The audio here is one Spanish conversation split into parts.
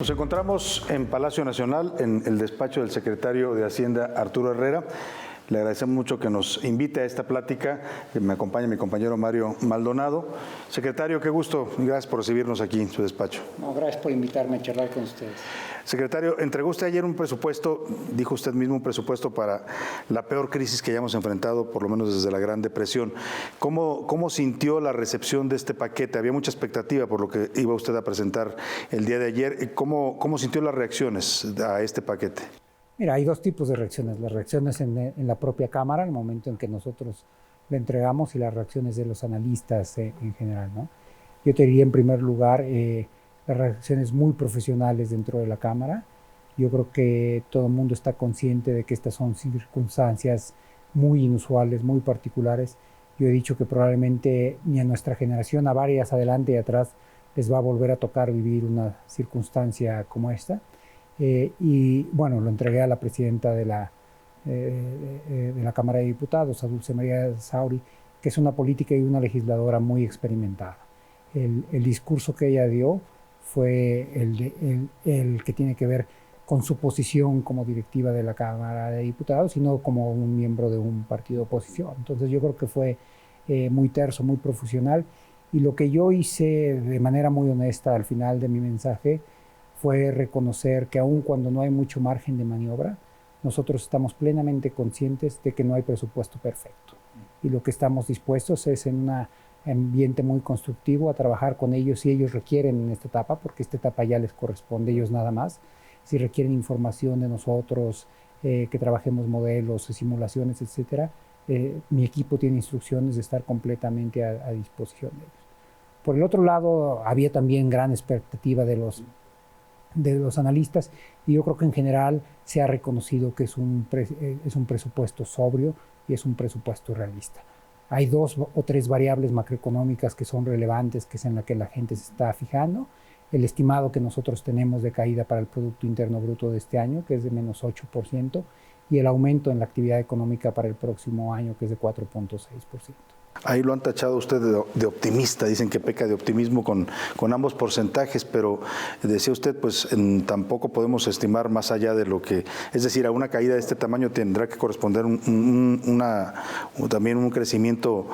Nos encontramos en Palacio Nacional, en el despacho del secretario de Hacienda, Arturo Herrera. Le agradecemos mucho que nos invite a esta plática. Me acompaña mi compañero Mario Maldonado. Secretario, qué gusto y gracias por recibirnos aquí en su despacho. No, gracias por invitarme a charlar con ustedes. Secretario, entregó usted ayer un presupuesto, dijo usted mismo, un presupuesto para la peor crisis que hayamos enfrentado, por lo menos desde la Gran Depresión. ¿Cómo sintió la recepción de este paquete? Había mucha expectativa por lo que iba usted a presentar el día de ayer. ¿Cómo sintió las reacciones a este paquete? Mira, hay dos tipos de reacciones. Las reacciones en la propia Cámara, el momento en que nosotros le entregamos, y las reacciones de los analistas en general, ¿no? Yo te diría, en primer lugar, las reacciones muy profesionales dentro de la Cámara. Yo creo que todo el mundo está consciente de que estas son circunstancias muy inusuales, muy particulares. Yo he dicho que probablemente ni a nuestra generación, a varias adelante y atrás, les va a volver a tocar vivir una circunstancia como esta. Y bueno, lo entregué a la presidenta de la Cámara de Diputados, a Dulce María Sauri, que es una política y una legisladora muy experimentada. El discurso que ella dio fue el que tiene que ver con su posición como directiva de la Cámara de Diputados y no como un miembro de un partido de oposición. Entonces yo creo que fue muy terso, muy profesional, y lo que yo hice de manera muy honesta al final de mi mensaje fue reconocer que aun cuando no hay mucho margen de maniobra, nosotros estamos plenamente conscientes de que no hay presupuesto perfecto. Y lo que estamos dispuestos es, en un ambiente muy constructivo, a trabajar con ellos si ellos requieren en esta etapa, porque esta etapa ya les corresponde a ellos nada más. Si requieren información de nosotros, que trabajemos modelos, simulaciones, etcétera, mi equipo tiene instrucciones de estar completamente a disposición de ellos. Por el otro lado, había también gran expectativa de los analistas, y yo creo que en general se ha reconocido que es un presupuesto sobrio y es un presupuesto realista. Hay 2 o 3 variables macroeconómicas que son relevantes, que es en la que la gente se está fijando. El estimado que nosotros tenemos de caída para el Producto Interno Bruto de este año, que es de menos 8%, y el aumento en la actividad económica para el próximo año, que es de 4.6%. Ahí lo han tachado usted de optimista, dicen que peca de optimismo con ambos porcentajes, pero decía usted, pues tampoco podemos estimar más allá de lo que, es decir, a una caída de este tamaño tendrá que corresponder también un crecimiento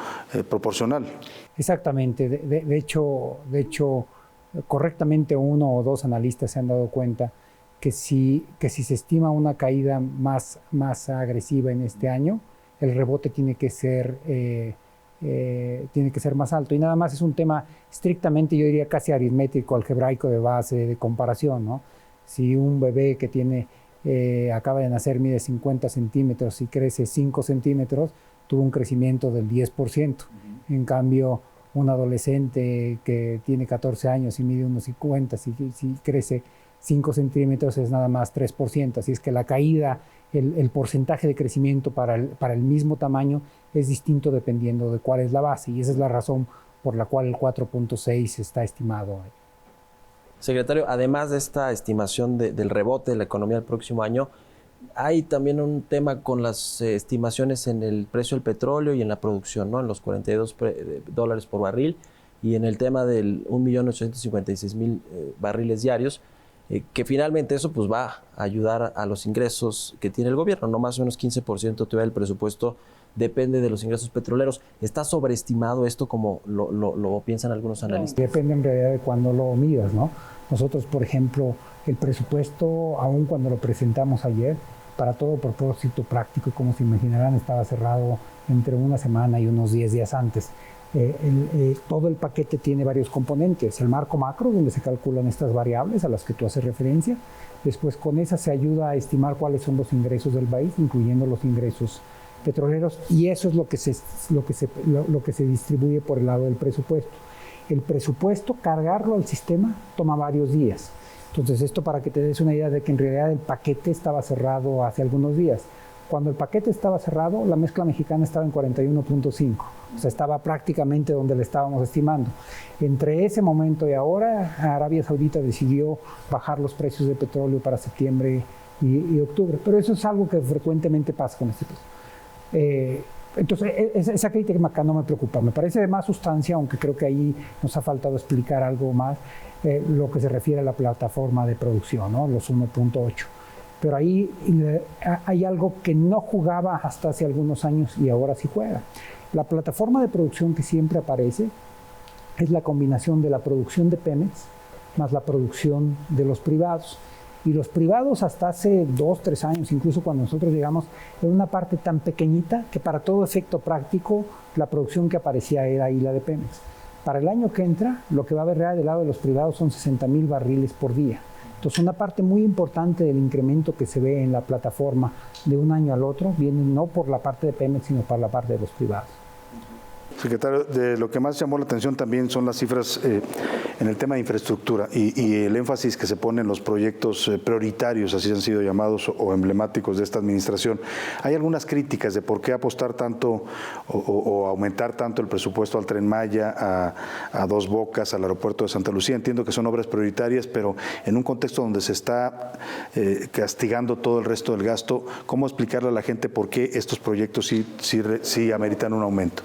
proporcional. Exactamente, de hecho, correctamente 1 o 2 analistas se han dado cuenta que si se estima una caída más agresiva en este año, el rebote tiene que ser más alto, y nada más es un tema estrictamente, yo diría, casi aritmético, algebraico, de base, de comparación, ¿no? Si un bebé que acaba de nacer, mide 50 centímetros y crece 5 centímetros, tuvo un crecimiento del 10%. En cambio, un adolescente que tiene 14 años y mide unos 50, si crece 5 centímetros, es nada más 3%. Así es que la caída, el porcentaje de crecimiento para el mismo tamaño es distinto dependiendo de cuál es la base, y esa es la razón por la cual el 4.6 está estimado. Secretario, además de esta estimación del rebote de la economía el próximo año, hay también un tema con las estimaciones en el precio del petróleo y en la producción, ¿no? En los $42 por barril, y en el tema del 1.856.000 barriles diarios, que finalmente eso pues va a ayudar a los ingresos que tiene el gobierno, no más o menos 15% todavía del presupuesto depende de los ingresos petroleros. ¿Está sobreestimado esto como lo piensan algunos analistas? Depende en realidad de cuándo lo midas, ¿no? Nosotros, por ejemplo, el presupuesto, aun cuando lo presentamos ayer, para todo propósito práctico, como se imaginarán, estaba cerrado entre una semana y unos 10 días antes. Todo el paquete tiene varios componentes. El marco macro, donde se calculan estas variables a las que tú haces referencia. Después, con esa se ayuda a estimar cuáles son los ingresos del país, incluyendo los ingresos petroleros, y eso es lo que se distribuye por el lado del presupuesto. El presupuesto, cargarlo al sistema, toma varios días. Entonces, esto para que te des una idea de que en realidad el paquete estaba cerrado hace algunos días. Cuando el paquete estaba cerrado, la mezcla mexicana estaba en 41.5, o sea, estaba prácticamente donde le estábamos estimando. Entre ese momento y ahora, Arabia Saudita decidió bajar los precios de petróleo para septiembre y octubre, pero eso es algo que frecuentemente pasa con este peso. Entonces, esa crítica acá no me preocupa. Me parece de más sustancia, aunque creo que ahí nos ha faltado explicar algo más, lo que se refiere a la plataforma de producción, ¿no? Los 1.8. Pero ahí hay algo que no jugaba hasta hace algunos años y ahora sí juega. La plataforma de producción que siempre aparece es la combinación de la producción de Pemex más la producción de los privados. Y los privados hasta hace 2, 3 años, incluso cuando nosotros llegamos, era una parte tan pequeñita que para todo efecto práctico la producción que aparecía era ahí la de Pemex. Para el año que entra, lo que va a haber del lado de los privados son 60,000 barriles por día. Entonces, una parte muy importante del incremento que se ve en la plataforma de un año al otro viene no por la parte de Pemex, sino por la parte de los privados. Secretario, de lo que más llamó la atención también son las cifras en el tema de infraestructura y el énfasis que se pone en los proyectos prioritarios, así han sido llamados, o emblemáticos de esta administración. Hay algunas críticas de por qué apostar tanto o aumentar tanto el presupuesto al Tren Maya, a Dos Bocas, al aeropuerto de Santa Lucía. Entiendo que son obras prioritarias, pero en un contexto donde se está castigando todo el resto del gasto, ¿cómo explicarle a la gente por qué estos proyectos sí ameritan un aumento?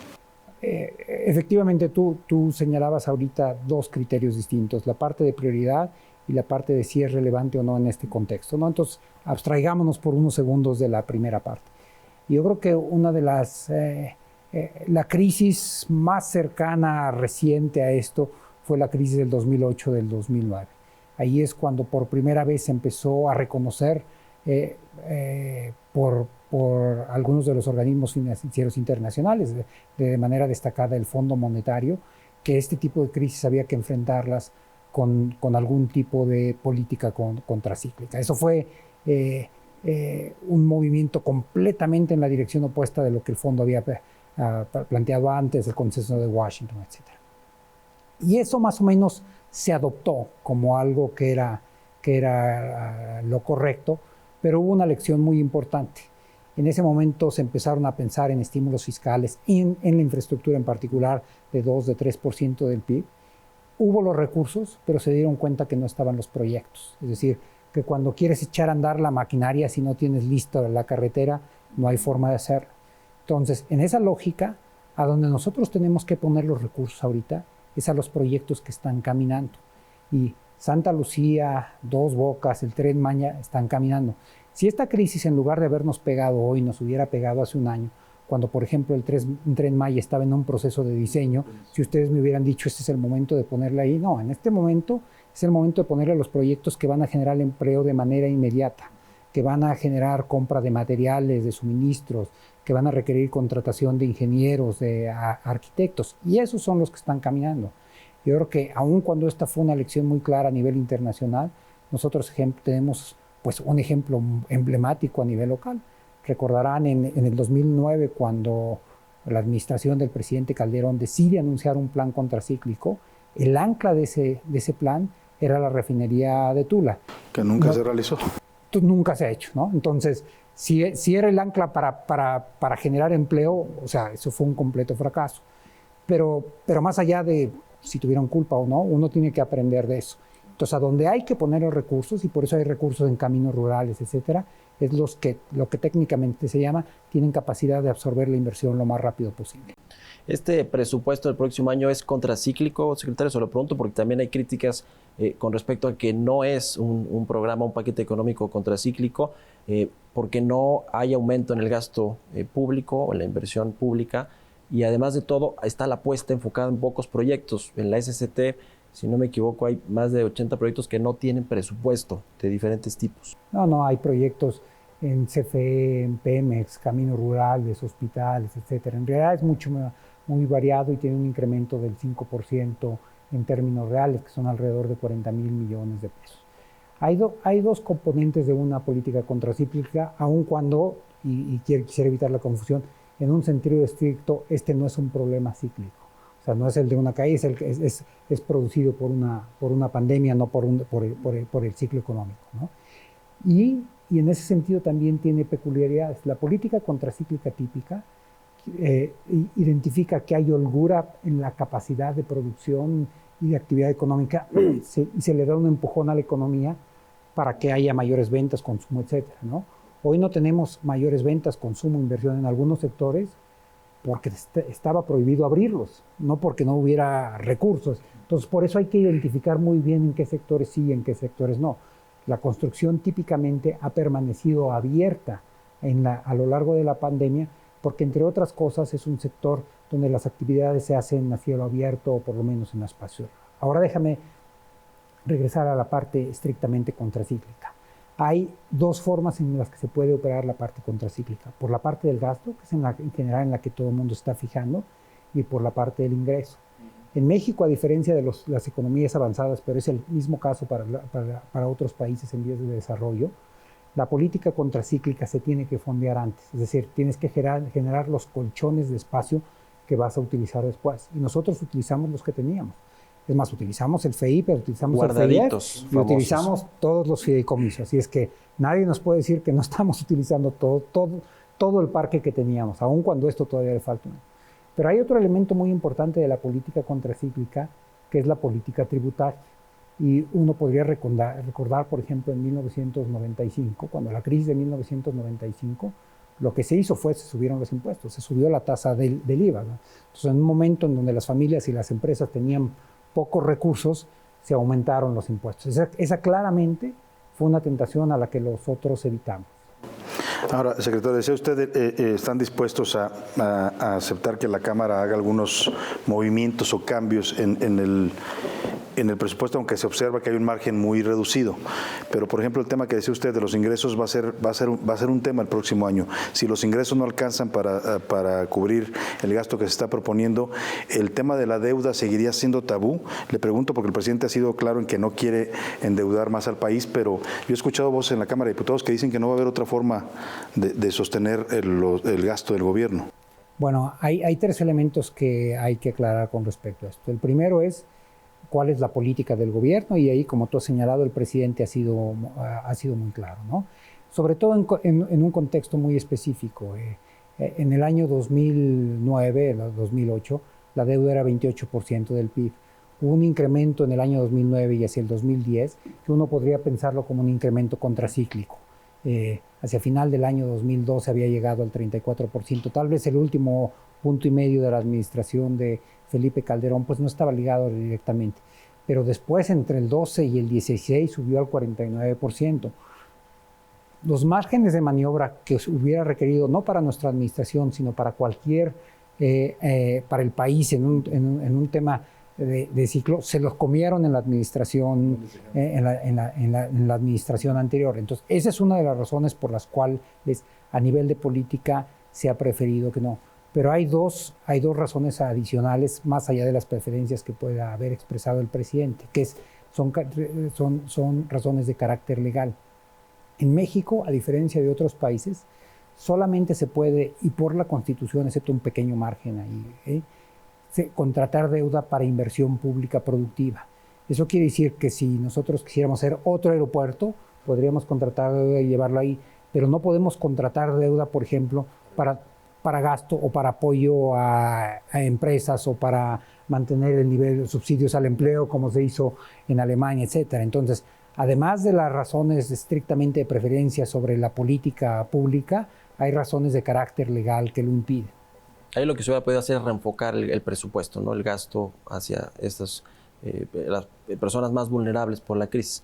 Efectivamente, tú señalabas ahorita dos criterios distintos, la parte de prioridad y la parte de si es relevante o no en este contexto, ¿no? Entonces, abstraigámonos por unos segundos de la primera parte. Yo creo que una de la crisis más cercana, reciente a esto, fue la crisis del 2008, del 2009. Ahí es cuando por primera vez se empezó a reconocer por algunos de los organismos financieros internacionales, de manera destacada el Fondo Monetario, que este tipo de crisis había que enfrentarlas con algún tipo de política contracíclica. Eso fue un movimiento completamente en la dirección opuesta de lo que el fondo había planteado antes, el consenso de Washington, etc. Y eso más o menos se adoptó como algo que era lo correcto, pero hubo una lección muy importante. En ese momento se empezaron a pensar en estímulos fiscales, en la infraestructura en particular, de 2, de 3% del PIB. Hubo los recursos, pero se dieron cuenta que no estaban los proyectos. Es decir, que cuando quieres echar a andar la maquinaria, si no tienes lista la carretera, no hay forma de hacerlo. Entonces, en esa lógica, a donde nosotros tenemos que poner los recursos ahorita, es a los proyectos que están caminando. Y Santa Lucía, Dos Bocas, el Tren Maya están caminando. Si esta crisis, en lugar de habernos pegado hoy, nos hubiera pegado hace un año, cuando, por ejemplo, el Tren Maya estaba en un proceso de diseño, si ustedes me hubieran dicho, este es el momento de ponerle ahí, no, en este momento es el momento de ponerle los proyectos que van a generar empleo de manera inmediata, que van a generar compra de materiales, de suministros, que van a requerir contratación de ingenieros, de arquitectos, y esos son los que están caminando. Yo creo que aun cuando esta fue una lección muy clara a nivel internacional, nosotros tenemos pues un ejemplo emblemático a nivel local. Recordarán en el 2009, cuando la administración del presidente Calderón decide anunciar un plan contracíclico, el ancla de ese plan era la refinería de Tula. Que nunca se realizó. Nunca se ha hecho, ¿no? Entonces, si era el ancla para generar empleo, o sea, eso fue un completo fracaso. Pero más allá de si tuvieron culpa o no, uno tiene que aprender de eso. Entonces, a donde hay que poner los recursos, y por eso hay recursos en caminos rurales, etcétera, es lo que técnicamente se llama, tienen capacidad de absorber la inversión lo más rápido posible. ¿Este presupuesto del próximo año es contracíclico, secretario? Se lo pregunto porque también hay críticas con respecto a que no es un programa, un paquete económico contracíclico, porque no hay aumento en el gasto público o en la inversión pública, y además de todo está la apuesta enfocada en pocos proyectos. En la SCT, si no me equivoco, hay más de 80 proyectos que no tienen presupuesto de diferentes tipos. No, hay proyectos en CFE, en Pemex, caminos rurales, hospitales, etcétera. En realidad es muy variado y tiene un incremento del 5% en términos reales, que son alrededor de 40,000 millones de pesos. Hay dos componentes de una política contracíclica, aun cuando, y quisiera evitar la confusión, en un sentido estricto, este no es un problema cíclico. O sea, no es el de una caída, es producido por una pandemia, no por el ciclo económico, ¿no? Y en ese sentido también tiene peculiaridades. La política contracíclica típica identifica que hay holgura en la capacidad de producción y de actividad económica y se le da un empujón a la economía para que haya mayores ventas, consumo, etcétera, ¿no? Hoy no tenemos mayores ventas, consumo, inversión en algunos sectores porque estaba prohibido abrirlos, no porque no hubiera recursos. Entonces, por eso hay que identificar muy bien en qué sectores sí y en qué sectores no. La construcción típicamente ha permanecido abierta a lo largo de la pandemia, porque entre otras cosas es un sector donde las actividades se hacen a cielo abierto o por lo menos en espacio. Ahora déjame regresar a la parte estrictamente contracíclica. Hay dos formas en las que se puede operar la parte contracíclica. Por la parte del gasto, que es en general en la que todo el mundo está fijando, y por la parte del ingreso. En México, a diferencia de las economías avanzadas, pero es el mismo caso para otros países en vías de desarrollo, la política contracíclica se tiene que fondear antes. Es decir, tienes que generar los colchones de espacio que vas a utilizar después. Y nosotros utilizamos los que teníamos. Es más, utilizamos el FEI, pero utilizamos el FEIEF y utilizamos todos los fideicomisos. Así es que nadie nos puede decir que no estamos utilizando todo el parque que teníamos, aun cuando esto todavía le falta. Pero hay otro elemento muy importante de la política contracíclica, que es la política tributaria. Y uno podría recordar, por ejemplo, en 1995, cuando la crisis de 1995, lo que se hizo fue se subieron los impuestos, se subió la tasa del IVA, ¿no? Entonces, en un momento en donde las familias y las empresas tenían pocos recursos, se aumentaron los impuestos. Esa claramente fue una tentación a la que nosotros evitamos. Ahora, secretario, decía usted, ¿están dispuestos a aceptar que la Cámara haga algunos movimientos o cambios en el presupuesto, aunque se observa que hay un margen muy reducido? Pero, por ejemplo, el tema que decía usted de los ingresos va a ser un tema el próximo año. Si los ingresos no alcanzan para cubrir el gasto que se está proponiendo, ¿el tema de la deuda seguiría siendo tabú? Le pregunto porque el presidente ha sido claro en que no quiere endeudar más al país, pero yo he escuchado voces en la Cámara de Diputados que dicen que no va a haber otra forma de sostener el gasto del gobierno. Bueno, hay tres elementos que hay que aclarar con respecto a esto. El primero es cuál es la política del gobierno, y ahí, como tú has señalado, el presidente ha sido muy claro, ¿no? Sobre todo en un contexto muy específico. En el año 2009, 2008, la deuda era 28% del PIB. Hubo un incremento en el año 2009 y hacia el 2010 que uno podría pensarlo como un incremento contracíclico. Hacia final del año 2012 había llegado al 34%. Tal vez el último punto y medio de la administración de Felipe Calderón pues no estaba ligado directamente. Pero después, entre el 12 y el 16, subió al 49%. Los márgenes de maniobra que hubiera requerido, no para nuestra administración, sino para cualquier, para el país en un tema de ciclo, se los comieron en la administración, en la administración anterior. Entonces, esa es una de las razones por las cuales a nivel de política se ha preferido que no. Pero hay dos razones adicionales, más allá de las preferencias que pueda haber expresado el presidente, que son razones de carácter legal. En México, a diferencia de otros países, solamente se puede, y por la Constitución, excepto un pequeño margen ahí, contratar deuda para inversión pública productiva. Eso quiere decir que si nosotros quisiéramos hacer otro aeropuerto, podríamos contratar deuda y llevarlo ahí, pero no podemos contratar deuda, por ejemplo, para gasto o para apoyo a empresas o para mantener el nivel de subsidios al empleo, como se hizo en Alemania, etcétera. Entonces, además de las razones estrictamente de preferencia sobre la política pública, hay razones de carácter legal que lo impiden. Ahí lo que se hubiera podido hacer es reenfocar el presupuesto, ¿no? El gasto hacia estas las personas más vulnerables por la crisis.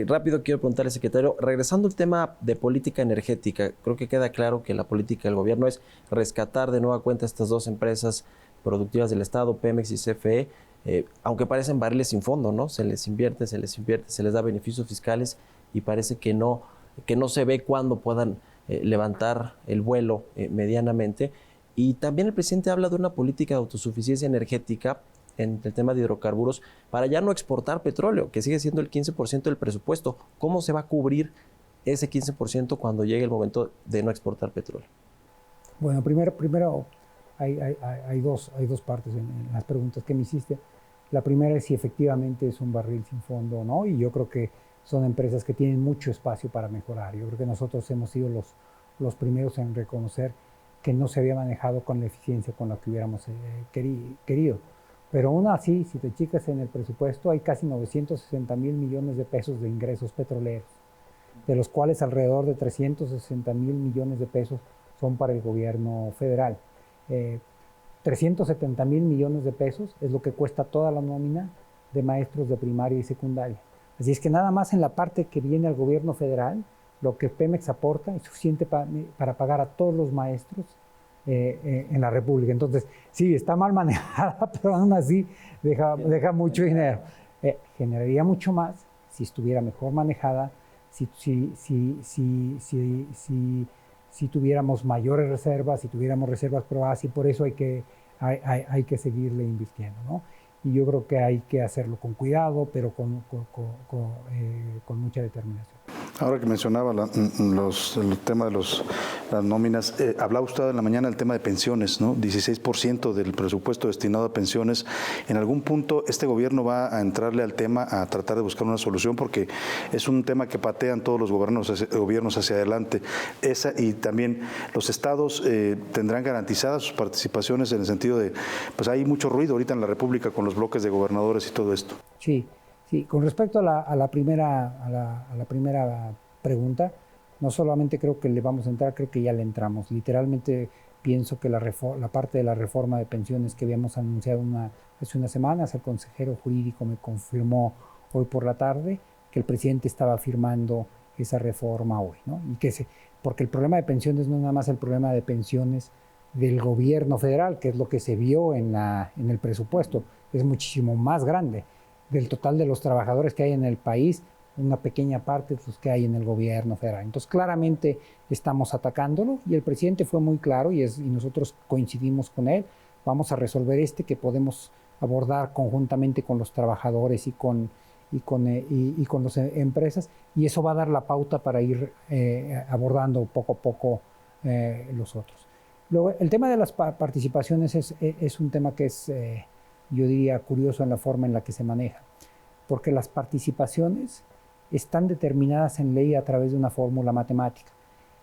Rápido quiero preguntarle, secretario, regresando al tema de política energética, creo que queda claro que la política del gobierno es rescatar de nueva cuenta estas dos empresas productivas del Estado, Pemex y CFE, aunque parecen barriles sin fondo, ¿no? Se les invierte, se les da beneficios fiscales y parece que no se ve cuándo puedan levantar el vuelo medianamente. Y también el presidente habla de una política de autosuficiencia energética en el tema de hidrocarburos para ya no exportar petróleo, que sigue siendo el 15% del presupuesto. ¿Cómo se va a cubrir ese 15% cuando llegue el momento de no exportar petróleo? Bueno, primero hay dos partes en las preguntas que me hiciste. La primera es si efectivamente es un barril sin fondo o no, y yo creo que son empresas que tienen mucho espacio para mejorar. Yo creo que nosotros hemos sido los primeros en reconocer que no se había manejado con la eficiencia con la que hubiéramos querido. Pero aún así, si te chicas en el presupuesto, hay casi 960,000 millones de pesos de ingresos petroleros, de los cuales alrededor de 360,000 millones de pesos son para el gobierno federal. 370,000 millones de pesos es lo que cuesta toda la nómina de maestros de primaria y secundaria. Así es que nada más en la parte que viene al gobierno federal, lo que Pemex aporta es suficiente para pagar a todos los maestros en la República. Entonces, sí, está mal manejada, pero aún así deja mucho dinero. Generaría mucho más si estuviera mejor manejada, si tuviéramos mayores reservas, si tuviéramos reservas probadas, y por eso hay que seguirle invirtiendo, ¿no? Y yo creo que hay que hacerlo con cuidado, pero con mucha determinación. Ahora que mencionaba el tema de las nóminas, hablaba usted en la mañana del tema de pensiones, ¿no? 16% del presupuesto destinado a pensiones. En algún punto este gobierno va a entrarle al tema, a tratar de buscar una solución, porque es un tema que patean todos los gobiernos hacia adelante. Y también los estados tendrán garantizadas sus participaciones en el sentido de, pues hay mucho ruido ahorita en la República con los bloques de gobernadores y todo esto. Sí. Sí, con respecto a la primera pregunta, no solamente creo que le vamos a entrar, creo que ya le entramos. Literalmente pienso que la parte de la reforma de pensiones que habíamos anunciado hace unas semanas, el consejero jurídico me confirmó hoy por la tarde que el presidente estaba firmando esa reforma hoy, ¿no? Porque el problema de pensiones no es nada más el problema de pensiones del gobierno federal, que es lo que se vio en el presupuesto, es muchísimo más grande. Del total de los trabajadores que hay en el país, una pequeña parte de los que hay en el gobierno federal. Entonces, claramente estamos atacándolo y el presidente fue muy claro y nosotros coincidimos con él. Vamos a resolver que podemos abordar conjuntamente con los trabajadores y con las empresas, y eso va a dar la pauta para ir abordando poco a poco los otros. Luego, el tema de las participaciones es un tema que es... yo diría curioso en la forma en la que se maneja, porque las participaciones están determinadas en ley a través de una fórmula matemática,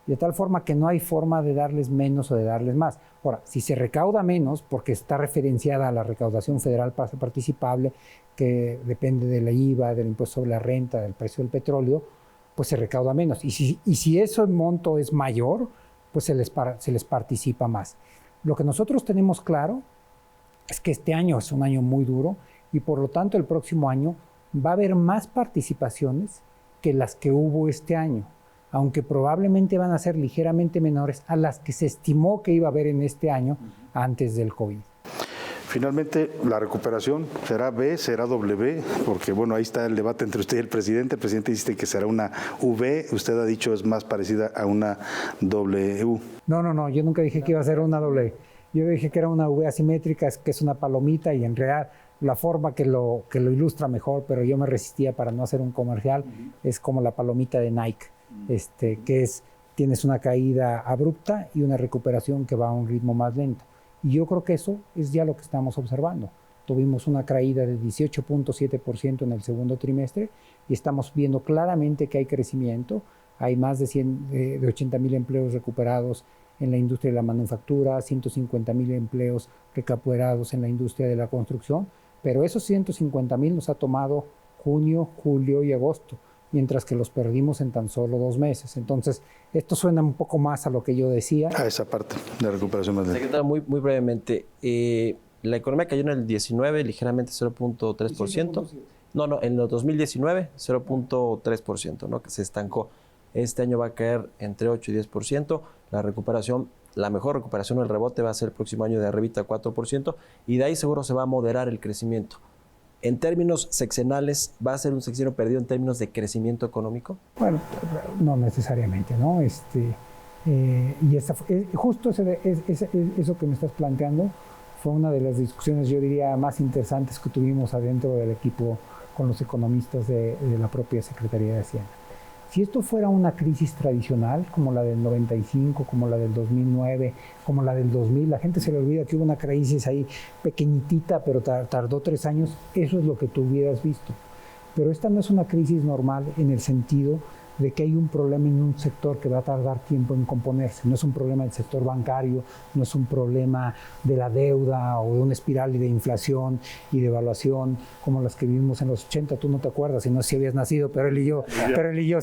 de tal forma que no hay forma de darles menos o de darles más. Ahora, si se recauda menos, porque está referenciada a la recaudación federal participable, que depende de la IVA, del impuesto sobre la renta, del precio del petróleo, pues se recauda menos. Y si ese monto es mayor, pues se les participa más. Lo que nosotros tenemos claro es que este año es un año muy duro y por lo tanto el próximo año va a haber más participaciones que las que hubo este año, aunque probablemente van a ser ligeramente menores a las que se estimó que iba a haber en este año antes del COVID. Finalmente, la recuperación será B, será W, porque bueno, ahí está el debate entre usted y el presidente. El presidente dice que será una V, usted ha dicho es más parecida a una W. No, yo nunca dije que iba a ser una W. Yo dije que era una V asimétrica, que es una palomita, y en realidad la forma que lo ilustra mejor, pero yo me resistía para no hacer un comercial, es como la palomita de Nike, tienes una caída abrupta y una recuperación que va a un ritmo más lento. Y yo creo que eso es ya lo que estamos observando. Tuvimos una caída de 18.7% en el segundo trimestre y estamos viendo claramente que hay crecimiento. Hay más de 80,000 empleos recuperados en la industria de la manufactura, 150,000 empleos recuperados en la industria de la construcción, pero esos 150,000 nos ha tomado junio, julio y agosto, mientras que los perdimos en tan solo 2 meses. Entonces, esto suena un poco más a lo que yo decía. A esa parte de recuperación más lenta. Secretario, muy brevemente, la economía cayó en el 19, ligeramente 0.3%. No, en el 2019, 0.3%, ¿no? Que se estancó. Este año va a caer entre 8 y 10%. La mejor recuperación o el rebote va a ser el próximo año de arribita 4%, y de ahí seguro se va a moderar el crecimiento. En términos sexenales, ¿va a ser un sexenio perdido en términos de crecimiento económico? Bueno, no necesariamente, ¿no? Justo eso que me estás planteando fue una de las discusiones, yo diría, más interesantes que tuvimos adentro del equipo con los economistas de la propia Secretaría de Hacienda. Si esto fuera una crisis tradicional, como la del 95, como la del 2009, como la del 2000, la gente se le olvida que hubo una crisis ahí pequeñitita, pero tardó 3 años, eso es lo que tú hubieras visto. Pero esta no es una crisis normal en el sentido de que hay un problema en un sector que va a tardar tiempo en componerse. No es un problema del sector bancario, no es un problema de la deuda o de una espiral de inflación y de evaluación como las que vivimos en los 80. Tú no te acuerdas, si no si habías nacido, pero él y yo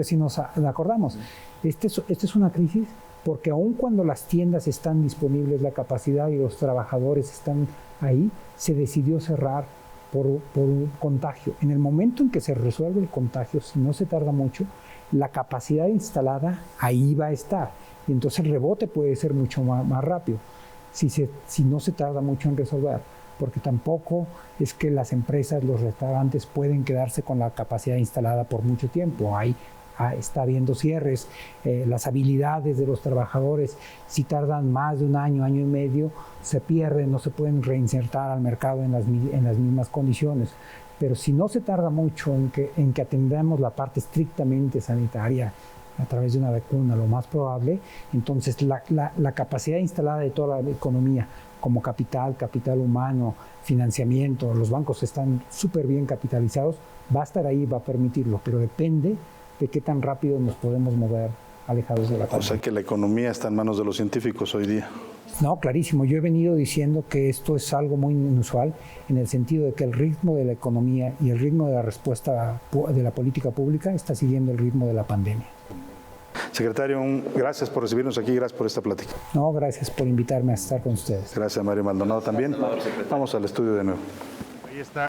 sí nos acordamos. Esta es una crisis porque aun cuando las tiendas están disponibles, la capacidad y los trabajadores están ahí, se decidió cerrar por un contagio. En el momento en que se resuelve el contagio, si no se tarda mucho, la capacidad instalada ahí va a estar. Y entonces el rebote puede ser mucho más rápido si no se tarda mucho en resolver. Porque tampoco es que las empresas, los restaurantes pueden quedarse con la capacidad instalada por mucho tiempo. Está habiendo cierres, las habilidades de los trabajadores, si tardan más de un año, año y medio, se pierden, no se pueden reinsertar al mercado en las mismas condiciones. Pero si no se tarda mucho en que atendamos la parte estrictamente sanitaria a través de una vacuna, lo más probable, entonces la capacidad instalada de toda la economía, como capital humano, financiamiento, los bancos están súper bien capitalizados, va a estar ahí, va a permitirlo, pero depende de qué tan rápido nos podemos mover alejados de la pandemia. O sea que la economía está en manos de los científicos hoy día. No, clarísimo. Yo he venido diciendo que esto es algo muy inusual en el sentido de que el ritmo de la economía y el ritmo de la respuesta de la política pública está siguiendo el ritmo de la pandemia. Secretario, gracias por recibirnos aquí, gracias por esta plática. No, gracias por invitarme a estar con ustedes. Gracias, Mario Maldonado también. Vamos al estudio de nuevo. Ahí está.